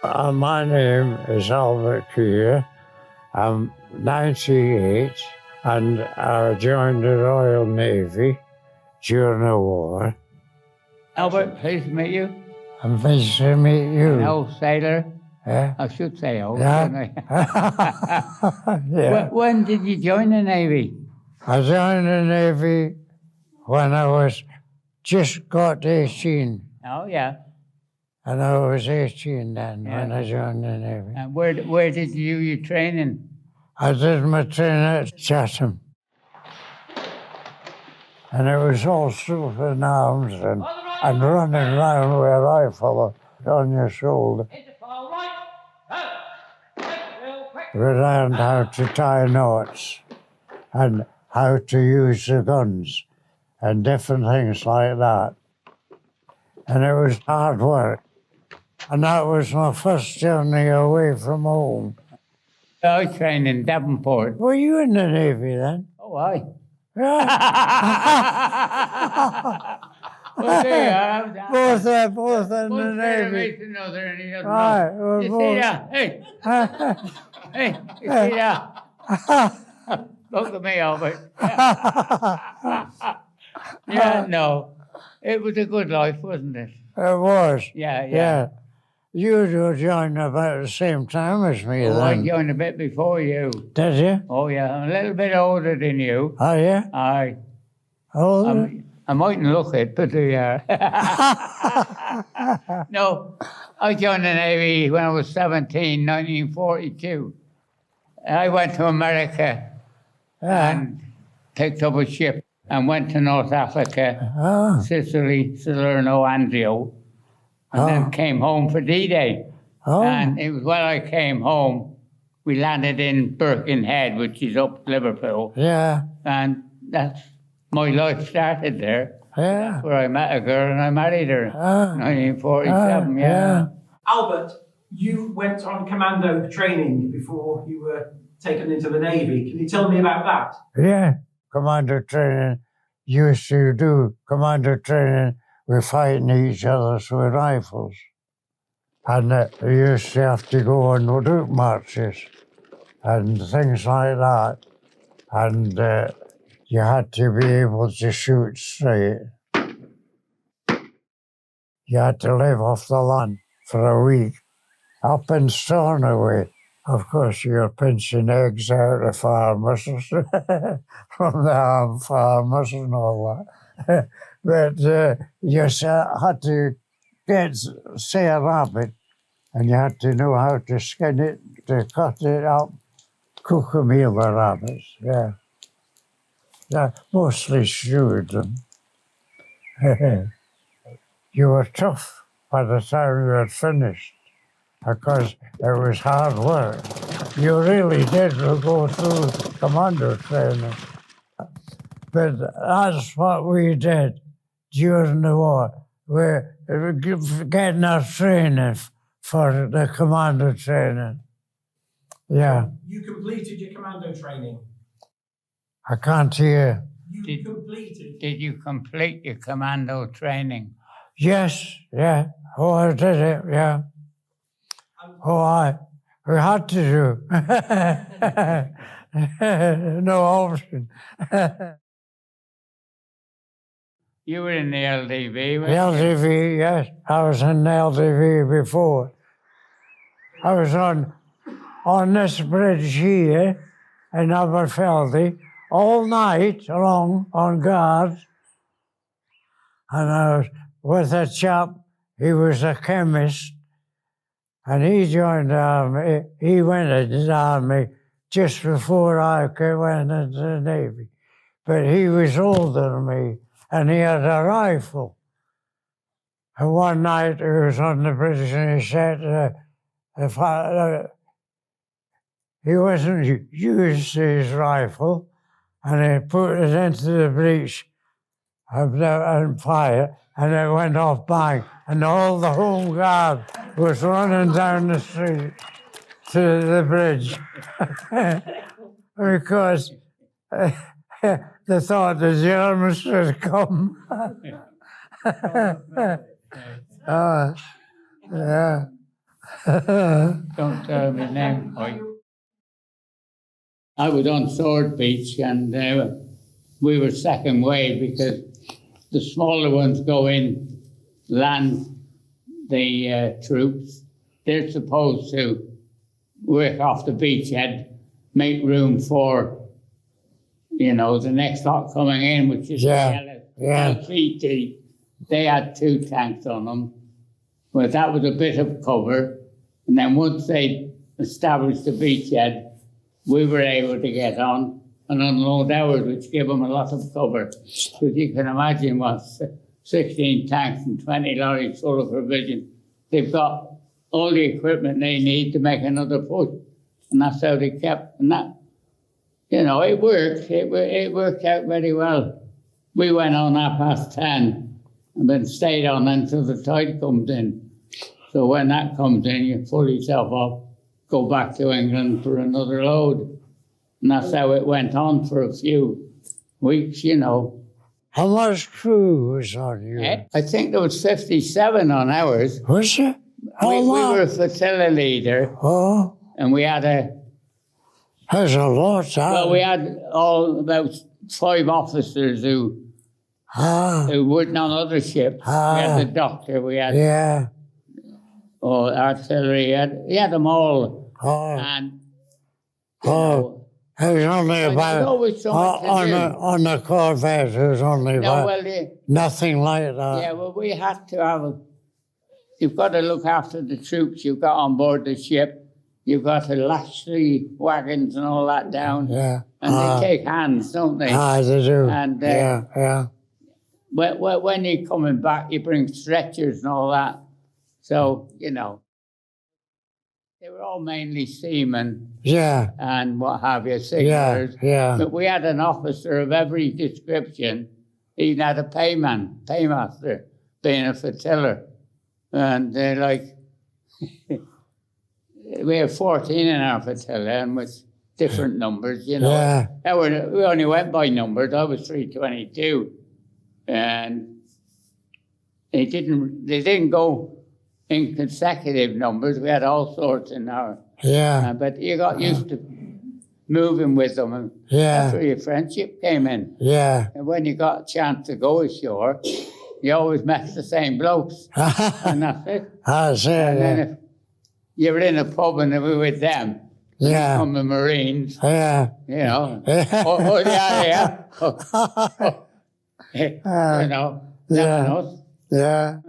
My name is Albert Keir. I'm 98 and I joined the Royal Navy during the war. Albert, pleased to meet you. I'm pleased to meet you. An old sailor. Yeah? I should say old, Yeah. shouldn't I? Yeah. When did you join the Navy? I joined the Navy when I was just got 18. Oh, yeah. And I was 18 then when Yeah. I joined the Navy. And where did you do your training? I did my training at Chatham. And it was all shooting arms and running around with a rifle on your shoulder. We learned how to tie knots and how to use the guns and different things like that. And it was hard work. And that was my first journey away from home. I trained in Devonport. Were you in the Navy then? Oh, aye. Yeah. Well, there you are. Both in the Navy. Another and he doesn't Right, know. we're You both- see that? Hey, hey, you see that? Look at me, Albert. Yeah, no. It was a good life, wasn't it? It was. Yeah. You joined about the same time as me Oh, I then. joined a bit before you. Did you? Oh, yeah. I'm a little bit older than you. Oh, yeah? Aye. Older? I mightn't look it, but they are. No, I joined the Navy when I was 17, 1942. I went to America and picked up a ship and went to North Africa, Oh, Sicily, Salerno, Anzio, and then came home for D-Day. oh. And it was when I came home, we landed in Birkenhead, which is up Liverpool, Yeah, and that's my life started there. yeah. Where I met a girl and I married her. Ah. 1947, yeah. Albert, you went on commando training before you were taken into the Navy. Can you tell me about that? Yeah. Commander training, used to do commander training. We're fighting each other with rifles. And we used to have to go on route marches and things like that. And you had to be able to shoot straight. You had to live off the land for a week, up in Stornoway. Of course, you're pinching eggs out of farmers from the ham farmers and all that. But you had to say a rabbit, and you had to know how to skin it, to cut it up, cook a meal of rabbits, yeah. Mostly stewed them. You were tough by the time you had finished, because it was hard work. You really did go through commando training. But that's what we did during the war. We're getting our training for the commando training. Yeah, You completed your commando training. I can't hear. You completed. Did you complete your commando training? Yes, yeah. Oh, I did it, yeah. We had to do. No option. You were in the LDV, The weren't you? LDV, yes. I was in the LDV before. I was on this bridge here in Aberfeldy all night long on guard. And I was with a chap, he was a chemist, and he joined the army. He went into the army just before I went into the Navy. But he was older than me, and he had a rifle. And one night he was on the bridge and he said, he wasn't used to his rifle, and he put it into the breech and fire, and it went off bang, and all the Home Guard was running down the street to the bridge because they thought the Germans would come. Yeah. Don't tell me his name. I was on Sword Beach, and we were second wave because the smaller ones go in, land the troops. They're supposed to work off the beachhead, make room for, the next lot coming in, which is LPT. They had 2 tanks on them. Well, that was a bit of cover. And then once they established the beachhead, we were able to get on and unload ours, which gave them a lot of cover. Because you can imagine what 16 tanks and 20 lorries full of provision. They've got all the equipment they need to make another push. And that's how they kept, and that, it worked. It worked out very well. We went on 10:30 and then stayed on until the tide comes in. So when that comes in, you pull yourself up, go back to England for another load. And that's how it went on for a few weeks, How much crew was on you? I think there was 57 on ours. Was it? We were a flotilla leader, Oh, and we had that's a lot. we had about 5 officers who worked on other ships. We had the doctor, we had artillery, he had them all. And it was only about, always so much to do. on the Corvette, it was only about nothing like that. Yeah, well, we had to have you've got to look after the troops you've got on board the ship. You've got to lash the wagons and all that down. Yeah. And they take hands, don't they? They do. And when you're coming back, you bring stretchers and all that. So, they were all mainly seamen. Yeah. And what have you, sailors. Yeah. But we had an officer of every description. He had a paymaster, being a flotilla. And they're we have 14 in our flotilla, and with different numbers, Yeah. We only went by numbers. I was 322. And they didn't go in consecutive numbers. We had all sorts in our. Yeah. But you got used to moving with them, and that's where your friendship came in. Yeah. And when you got a chance to go ashore, you always met the same blokes, and that's it. That's it. And then if you were in a pub and we were with them, from the Marines, Yeah. nothing else. Yeah.